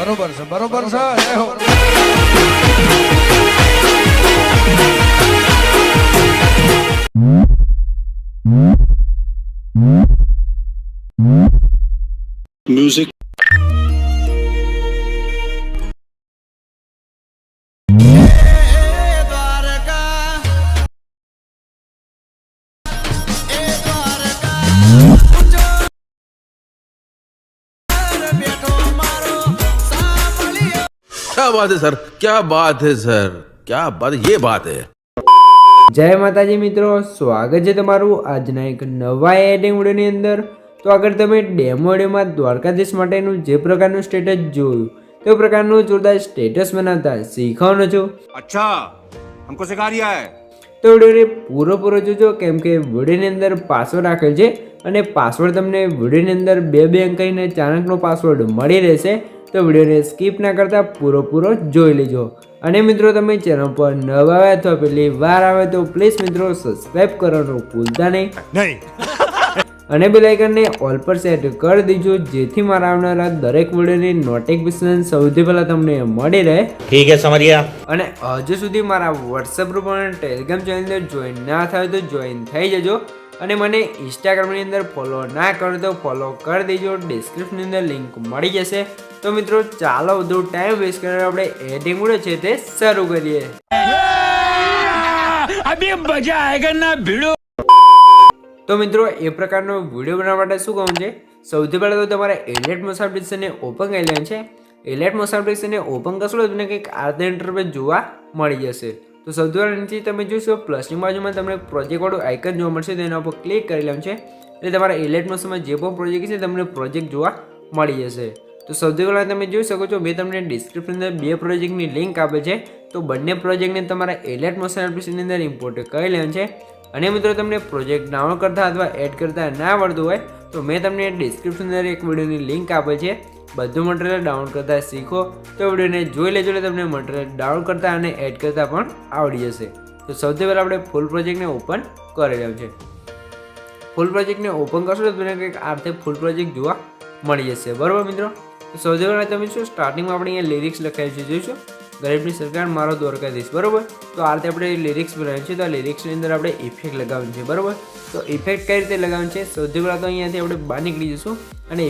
બરોબર છે, બરોબર છે. જય હો. Music. क्या बात है सर, क्या बात है सर, क्या बात, ये बात है. જય માતાજી મિત્રો, સ્વાગત છે તમારું આજના એક નવા એડિંગ વિડીયોની અંદર. તો આગળ તમે ડેમો વિડીયોમાં દ્વારકાધીશ માટેનું જે પ્રકારનું સ્ટેટસ જોયું તે પ્રકારનું જોરદાર સ્ટેટસ બનાવતા શીખવાનો છો. अच्छा हमको सिखा रिया है. તો વિડીયોને પૂરો જોજો, કેમ કે વિડીયોની અંદર પાસવર્ડ રાખેલ છે અને પાસવર્ડ તમને વિડીયોની અંદર બે અંક કહીને 4 અંકનો પાસવર્ડ મળી રહેશે. તો વિડીયોને સ્કીપ ના કરતા પૂરો જોઈ લેજો. અને મિત્રો તમે ચેનલ પર નવા આવ્યા અથવા પહેલી વાર આવે તો પ્લીઝ મિત્રો સબસ્ક્રાઇબ કરવાનું ભૂલતા નહીં અને બેલ આઇકનને ઓલ પર સેટ કરી દેજો, જેથી મારા આવનારા દરેક વિડીયોની નોટિફિકેશન સૌથી પહેલા તમને મળી રહે. ठीक है समझ गया. અને હજુ સુધી મારા વોટ્સએપ ગ્રુપ અને ટેલિગ્રામ ચેનલ અંદર જોઈન ના થાય તો જોઈન થઈ જજો. અને મને ઇન્સ્ટાગ્રામની અંદર ફોલો ના કરો તો ફોલો કરી દેજો, ડિસ્ક્રિપ્શનની અંદર લિંક મળી જશે. તો મિત્રો ચાલો વધુ ટાઈમ વેસ્ટ કરીને આપણે એડિંગ વિડીયો છે તે શરૂ કરીએ. તો મિત્રો એ પ્રકારનો વિડીયો બનાવવા માટે શું કહું છે, સૌથી પહેલાં તો તમારે એલિયટ મોશન એપ્લિકેશનને ઓપન કરી લેવાનું છે. એલિયટ મોશન એપ્લિકેશનને ઓપન કરશો તો તમને કંઈક આ રીતે ઇન્ટરફેસ જોવા મળી જશે. તો સૌથી પહેલાં નીચે તમે જોશો પ્લસની બાજુમાં તમને પ્રોજેક્ટવાળું આઇકન જોવા મળશે, તો એના ઉપર ક્લિક કરી લેવાનું છે. એટલે તમારા એલિયટ મોશનમાં જે પણ પ્રોજેક્ટ છે તમને પ્રોજેક્ટ જોવા મળી જશે. તો સૌથી પહેલાં તમે જોઈ શકો છો મેં તમને ડિસ્ક્રિપ્શનની અંદર 2 પ્રોજેક્ટની લિંક આપે છે. તો બંને પ્રોજેક્ટને તમારા એલિયટ મોશન એપ્લિકેશનની અંદર ઇમ્પોર્ટ કરી લેવાનું છે. અને મિત્રો તમને પ્રોજેક્ટ ડાઉનલોડ કરતા અથવા એડ કરતા ના આવડતું હોય તો મેં તમને ડિસ્ક્રિપ્શનની અંદર એક વિડીયોની લિંક આપે છે, બધું મટીરિયલ ડાઉનલોડ કરતા શીખો. તો વિડીયોને જોઈ લેજો એટલે તમને મટીરિયલ ડાઉનલોડ કરતા અને એડ કરતા પણ આવડી જશે. તો સૌથી પહેલાં આપણે ફૂલ પ્રોજેક્ટને ઓપન કરી લેવું છે. ફૂલ પ્રોજેક્ટને ઓપન કરશો તો તમને કંઈક આ રીતે ફૂલ પ્રોજેક્ટ જોવા મળી જશે. બરાબર મિત્રો, તો સૌથી પહેલાં તમે શું સ્ટાર્ટિંગમાં આપણે અહીંયા લિરિક્સ લખાયું છે, જોઈશું ગરીબની સરકાર મારો દ્વારકાધીશ. બરાબર, તો આ રીતે આપણે લિરિક્સ બનાવ્યું છે. તો આ લિરિક્સની અંદર આપણે ઇફેક્ટ લગાવવાનું છે. બરાબર, તો ઇફેક્ટ કઈ રીતે લગાવવાનું છે, સૌથી પહેલાં તો અહીંયાથી આપણે બહાર નીકળી જઈશું અને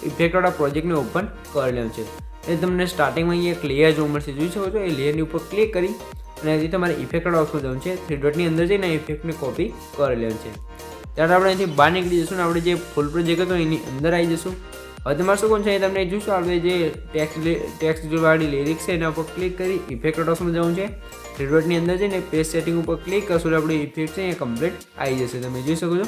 ઇફેક્ટવાળા પ્રોજેક્ટને ઓપન કરી લેવાનું છે. એ તમને સ્ટાર્ટિંગમાં અહીંયા એક લેયર જોવા મળશે, જોઈ શકો છો. એ લેયરની ઉપર ક્લિક કરી અને અહીંથી તમારે ઇફેક્ટવાળા ઓપ્શન જવાનું છે. 3 ડોટની અંદર જઈને ઇફેક્ટને કોપી કરી લેવાનું છે. ત્યારે આપણે અહીંથી બહાર નીકળી જઈશું અને આપણે જે ફૂલ પ્રોજેક્ટ હતો એની અંદર આવી જઈશું. હવે તમારે શું કોણ છે, તમને જોઈશું આપણે જે ટેક્સ્ટ વાળી લિરિક્સ છે એના ઉપર ક્લિક કરી ઇફેક્ટ ઓપ્શનમાં જવું છે. 3 ડોટની અંદર જઈને પેજ સેટિંગ ઉપર ક્લિક કરશો એટલે આપણી ઇફેક્ટ છે એ કમ્પ્લીટ આવી જશે. તમે જોઈ શકો છો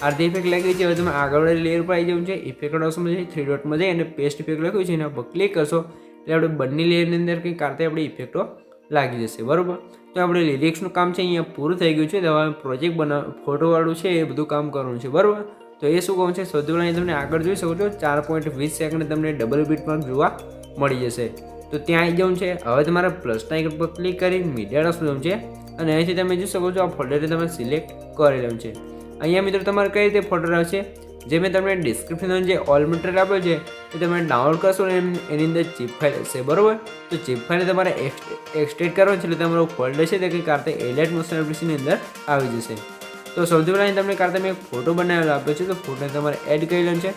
આ રીતે ઇફેક્ટ લાગી છે. હવે તમે આગળવાળી લેયર પર આવી જવું છે. ઇફેક્ટ ઓપ્શનમાં જઈ 3 ડોટમાં જઈ અને પેસ્ટ ઇફેક્ટ લખ્યું છે એના ઉપર ક્લિક કરશો એટલે આપણે બંને લેયરની અંદર કંઈક આ રીતે આપણી ઇફેક્ટો લાગી જશે. બરાબર, તો આપણે લિરિક્સનું કામ છે અહીંયા પૂરું થઈ ગયું છે. હવે પ્રોજેક્ટ ફોટોવાળું છે એ બધું કામ કરવાનું છે. બરાબર, તો એ શું કહું છે, સૌથી પહેલાં તમને આગળ જોઈ શકો છો 4.20 સેકન્ડ તમને ડબલ બીટમાર્ક જોવા મળી જશે. તો ત્યાં આવી જવું છે. હવે તમારે પ્લસના આઇકન પર ક્લિક કરી મીડિયા જવું છે અને અહીંથી તમે જોઈ શકો છો આ ફોલ્ડરને તમે સિલેક્ટ કરી લેવું છે. અહીંયા મિત્રો તમારે કઈ રીતે ફોલ્ડર આવશે, જે મેં તમને ડિસ્ક્રિપ્શનમાં જે ઓલ મટીરિયલ આપ્યો છે એ તમે ડાઉનલોડ કરશો ને એની અંદર ચીપ ફાઇલ હશે. બરાબર, તો ચીપ ફાઇલ તમારે એક્સટેટ કરવાનું છે એટલે તમારો ફોલ્ડર છે તે કંઈક આ રીતે એલિયટ મોશન એપ્લિકેશનની અંદર આવી જશે. તો સૌથી પહેલાં તમને કારણે મેં એક ફોટો બનાવેલો આપ્યો છે, તો ફોટોને તમારે એડ કરી લેવાનું છે.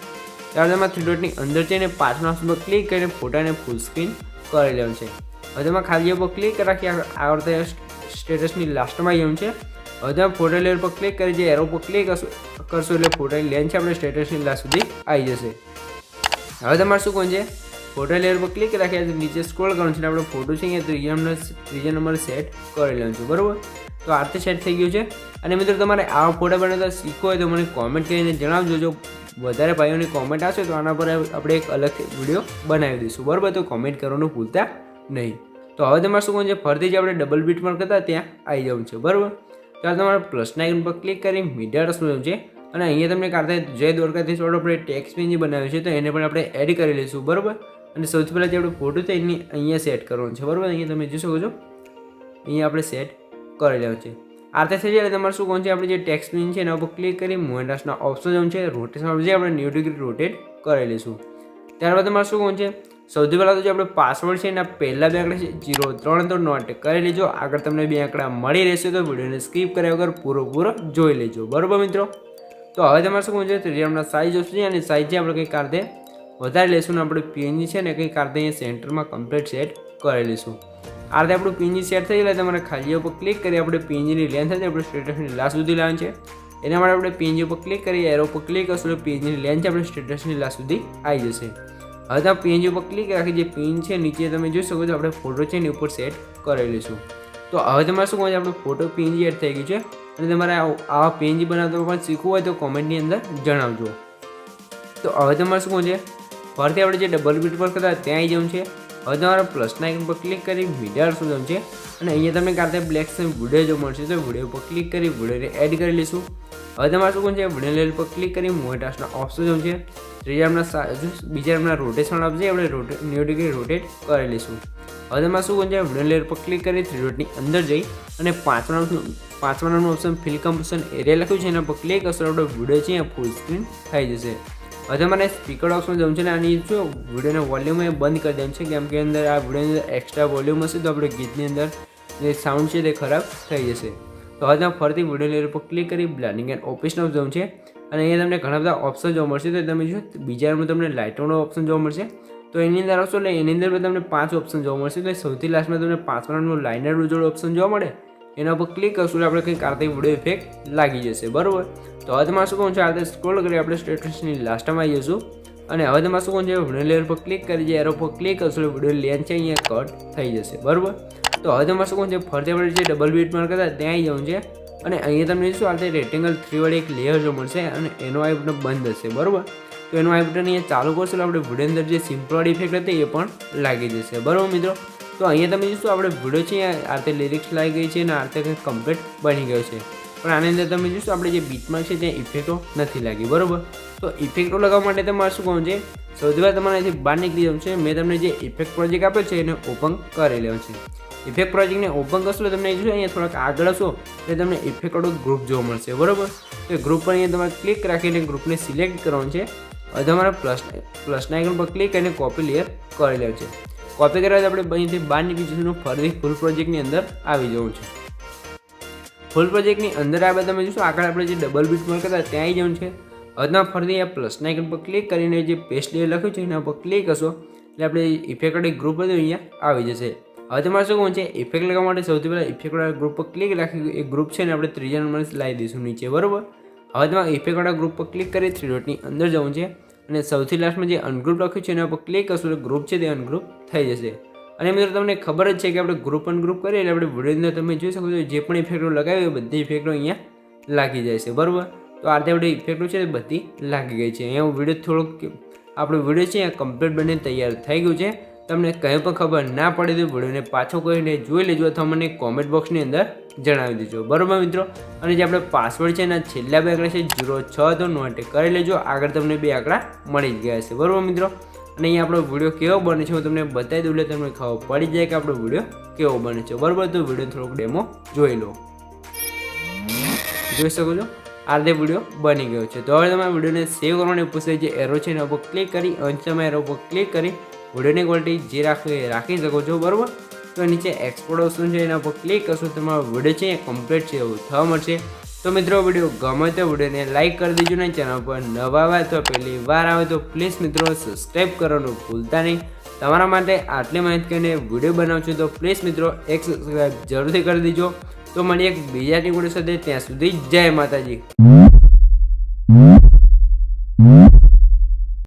ત્યારે તમારે 3 ડોટની અંદર જઈને 5 ઓપ્શન પર ક્લિક કરીને ફોટાને ફૂલ સ્ક્રીન કરી લેવાનું છે. હવે તમે ખાલી પર ક્લિક રાખી આગળ સ્ટેટસની લાસ્ટમાં જવાનું છે. હવે તમે ફોટો લેયર પર ક્લિક કરી જે એરો પર ક્લિક કરશો એટલે ફોટાની લેન્થ છે આપણે સ્ટેટસની લાસ્ટ સુધી આવી જશે. હવે તમારે શું કહું છે, ફોટો લેયર પર ક્લિક રાખી નીચે સ્ક્રોલ કરવાનું છે. આપણે ફોટો છે અહીંયા ત્રીજા નંબર સેટ કરી લેવાનું છે. બરાબર, તો આ રીતે સેટ થઈ ગયું છે. અને મિત્રો તમારે આવા ફોટા બનાવતા શીખવો હોય તો મને કોમેન્ટ કરીને જણાવજો. જો વધારે ભાઈઓની કોમેન્ટ આવશે તો આના પર આપણે એક અલગ વિડીયો બનાવી દઈશું. બરાબર, તો કોમેન્ટ કરવાનું ભૂલતા નહીં. તો હવે તમારે શું કહું છે, ફરીથી જે આપણે ડબલ બીટમાર્ક હતા ત્યાં આવી જવું છે. બરાબર, ત્યારે તમારે પ્લસના આઇકન પર ક્લિક કરી મીડિયા રસનું છે અને અહીંયા તમને કારણે જય દ્વારકાધીશવાળો આપણે ટેક્સ્ટ પેજ બનાવ્યું છે તો એને પણ આપણે એડ કરી લઈશું. બરાબર, અને સૌથી પહેલાં જે આપણો ફોટો છે એની અહીંયા સેટ કરવાનો છે. બરાબર, અહીંયા તમે જોઈ શકો છો અહીંયા આપણે સેટ કરી લેવાનું છે. આ રીતે થઈ જાય તમારે શું કોણ છે, આપણે જે ટેક્સ્ટ પેન છે એના ઉપર ક્લિક કરી મોમેન્ટસના ઓપ્શન જવું છે. રોટેશન જે આપણે 90 ડિગ્રી રોટેટ કરી લઈશું. ત્યારબાદ તમારે શું કોણ છે, સૌથી પહેલાં તો જે આપણે પાસવર્ડ છે એના પહેલા બે આંકડા છે 03 તો નોટ કરી લેજો. આગળ તમને બે આંકડા મળી રહેશે તો વિડીયોને સ્કીપ કર્યા વગર પૂરો જોઈ લેજો. બરાબર મિત્રો, તો હવે તમારે શું છે ત્રિજ્યાના સાઇઝ ઓછી અને સાઇઝ જે આપણે કંઈક કારતે વધારે લેશું ને આપણે પીએનજી છે ને કંઈક કારતે અહીંયા સેન્ટરમાં કમ્પ્લીટ સેટ કરી લઈશું. આ રીતે આપણું પીએનજી સેટ થઈ જાય તમારે ખાલી ઉપર ક્લિક કરી આપણે પીએનજીની લેન્થ હતી આપણે સ્ટેટસની લાસ્ટ સુધી લાવવાની છે. એના માટે આપણે પીએનજી ઉપર ક્લિક કરી એરો ઉપર ક્લિક કરશું એટલે પીએનજીની લેન્થ આપણે સ્ટેટસની લાસ્ટ સુધી આવી જશે. હવે તમે પીએનજી ઉપર ક્લિક રાખી જે પિન છે નીચે તમે જોઈ શકો છો આપણે ફોટો છે એની ઉપર સેટ કરી લઈશું. તો હવે તમારે શું કહે છે આપણું ફોટો પીએનજી એડ થઈ ગયું છે અને તમારે આવા પીએનજી બનાવતો પણ શીખવું હોય તો કોમેન્ટની અંદર જણાવજો. તો હવે તમારે શું છે ફરીથી આપણે જે ડબલ બીટ પર કરતા ત્યાં આવી જવું છે. હવે તમારે પ્લસના આઇકન પર ક્લિક કરી મીડિયા શોધવાનું છે અને અહીંયા તમને કારતે બ્લેક વિડીયો જો મળશે તો વિડીયો પર ક્લિક કરી વિડીયોને એડ કરી લઈશું. હવે તમારે શું છે વિડીયો લેવલ પર ક્લિક કરી મોટાસના ઓપ્શન જવું છે. ત્રીજા બીજા નંબરના રોટેશન આપશે આપણે 90 ડિગ્રી રોટેટ કરી લઈશું. હવે તમારે શું છે વિડીયો લેવલ પર ક્લિક કરી 3 ડોટની અંદર જઈ અને પાંચમા નંબરનું ઓપ્શન ફિલ કમ્પોઝિશન એરિયા લખ્યું છે એના પર ક્લિક કરશો આપણે વિડીયો છે અહીંયા ફૂલ સ્ક્રીન થઈ જશે. હવે તમારે સ્પીકર ઓપ્શન જવું છે ને આની શું વિડીયોનો વોલ્યુમ એ બંધ કરી દેવાનું છે કેમ કે અંદર આ વિડીયોની અંદર એક્સ્ટ્રા વોલ્યુમ હશે તો આપણે ગીતની અંદર જે સાઉન્ડ છે તે ખરાબ થઈ જશે. તો હવે તમે ફરીથી વિડીયો લેયર પર ક્લિક કરી બ્લેન્ડિંગ એન્ડ ઓપરેશન જવું છે અને અહીંયા તમને ઘણા બધા ઓપ્શન જોવા મળશે. તો તમે જો બીજા નંબર તમને લાઇટોનો ઓપ્શન જોવા મળશે તો એની અંદર આવશો એટલે એની અંદર તમને 5 ઓપ્શન જોવા મળશે. તો સૌથી લાસ્ટમાં તમને 5મા નંબરનું લાઇનર જોડે ઓપ્શન જોવા મળે એના પર ક્લિક કરશું આપણે કંઈક આરતી વિડીયો ઇફેક્ટ લાગી જશે. બરાબર, તો હવે તમારે શું કહું છે આ રીતે સ્ક્રોલ કરી આપણે સ્ટેટસની લાસ્ટમાં આવી જઈશું અને હવે તમારે શું કહું છે વિડીયો લેયર પર ક્લિક કરી જે એરો પર ક્લિક કરશો વિડીયો લેન્થ છે અહીંયા કટ થઈ જશે. બરાબર, તો હવે તમારે શું કહું છે ફરતી આપણે જે ડબલ બીટ માર્ક કરતા ત્યાં આવી જવું છે અને અહીંયા તમને શું આ રીતે રેક્ટેંગલ 3 વાળી એક લેયર જો મળશે અને એનો આઈ બટન બંધ હશે. બરાબર, તો એનો આઈ બટન અહીંયા ચાલુ કરશો એટલે આપણે વિડીયો અંદર જે સિમ્પલ વાળી ઇફેક્ટ હતી એ પણ લાગી જશે. બરાબર મિત્રો, તો અહીંયા તમે જોશો આપણે વિડીયો છે આ રીતે લિરિક્સ લાગી ગઈ છે અને આ રીતે કંઈક કમ્પ્લીટ બની ગયો છે. પણ આની અંદર તમે જોશો આપણે જે બીટમાં છે ત્યાં ઇફેક્ટો નથી લાગી. બરાબર, તો ઇફેક્ટો લગાવવા માટે તમારે શું કહું છે સૌથી પહેલાં તમારે અહીંથી બહાર નીકળી જવું છે. મેં તમને જે ઇફેક્ટ પ્રોજેક્ટ આપ્યો છે એને ઓપન કરી લેવાનું છે. ઇફેક્ટ પ્રોજેક્ટને ઓપન કરશો એટલે તમને જોશો અહીંયા થોડાક આગળ હશો એટલે તમને ઇફેક્ટ વાળું ગ્રુપ જોવા મળશે. બરાબર, તો ગ્રુપ પર અહીંયા તમારે ક્લિક રાખીને ગ્રુપને સિલેક્ટ કરવાનું છે. હવે તમારે પ્લસના આઇકન પર ક્લિક કરીને કોપી લેયર કરી લેવું છે. કોપી કરવા આપણે અહીંથી બહાર નીકળી જઈશું ફરીથી ફૂલ પ્રોજેક્ટની અંદર આવી જવું છે. ફૂલ પ્રોજેક્ટની અંદર આવ્યા તમે જોશો આગળ આપણે જે ડબલ બીટ માર્ક કરતા ત્યાં આવી જવું છે. હવે તમે ફરીથી આ પ્લસના આઇકન પર ક્લિક કરીને જે પેસ્ટ લેયર લખ્યું છે એના પર ક્લિક કરશો એટલે આપણે ઇફેક્ટ વાળી ગ્રુપ બધું અહીંયા આવી જશે. હવે તમારે શું કહું છે ઇફેક્ટ લગાવવા માટે સૌથી પહેલાં ઇફેક્ટ વાળા ગ્રુપ પર ક્લિક રાખી એ ગ્રુપ છે ને આપણે ત્રીજા નંબર લાવી દઈશું નીચે. બરાબર, હવે તમારે ઇફેક્ટ વાળા ગ્રુપ પર ક્લિક કરી 3 ડોટની અંદર જવું છે અને સૌથી લાસ્ટમાં જે અનગ્રુપ લખ્યું છે એના પર ક્લિક કરશો એટલે ગ્રુપ છે તે અનગ્રુપ થઈ જશે. અને મિત્રો તમને ખબર જ છે કે આપણે ગ્રુપ અનગ્રુપ કરીએ એટલે આપણે વિડીયોની અંદર તમે જોઈ શકો છો જે પણ ઇફેક્ટો લગાવી હોય બધી ઇફેક્ટો અહીંયા લાગી જાય છે. બરાબર, તો આ રીતે આપણે ઇફેક્ટો છે બધી લાગી ગઈ છે. અહીંયા વિડીયો થોડોક આપણો વિડીયો છે અહીંયા કમ્પ્લીટ બનીને તૈયાર થઈ ગયું છે. તમને કંઈ પણ ખબર ના પડે તો વિડીયોને પાછો કરીને જોઈ લેજો અથવા મને કોમેન્ટ બોક્સની અંદર જણાવી દેજો. બરાબર મિત્રો, અને જે આપણે પાસવર્ડ છે એના છેલ્લા બે આંકડા છે 06 તો નોટ કરી લેજો. આગળ તમને બે આંકડા મળી જ ગયા છે. બરાબર મિત્રો, અને અહીંયા આપણો વિડીયો કેવો બને છે હું તમને બતાવી દઉં એટલે તમને ખબર પડી જાય કે આપણો વિડીયો કેવો બને છે. બરાબર, તો વિડીયો થોડોક ડેમો જોઈ લો. જોઈ શકો છો આ રીતે વિડીયો બની ગયો છે. તો હવે તમારે વિડીયોને સેવ કરવાની પૂછે જે એરો છે એના ઉપર ક્લિક કરી અને તમે એરો ઉપર ક્લિક કરી વિડીયોની ક્વોલિટી જે રાખવી એ રાખી શકો છો. બરાબર, તો નીચે એક્સપોર્ટ ઓપ્શન છે એના પર ક્લિક કરશો તમારો વિડીયો છે એ કમ્પ્લીટ છે એવું થવા મળશે. તો મિત્રો વિડીયો ગમે તો વિડીયોને લાઇક કરી દેજો ને ચેનલ પર નવા આવે તો પહેલી વાર આવે તો પ્લીઝ મિત્રો સબસ્ક્રાઈબ કરવાનું ભૂલતા નહીં. તમારા માટે આટલી માહિતી કરીને વિડીયો બનાવું છું તો પ્લીઝ મિત્રો એક સબસ્ક્રાઈબ જરૂરથી કરી દેજો. તો મળીએ એક બીજા ટીમ સાથે, ત્યાં સુધી જય માતાજી.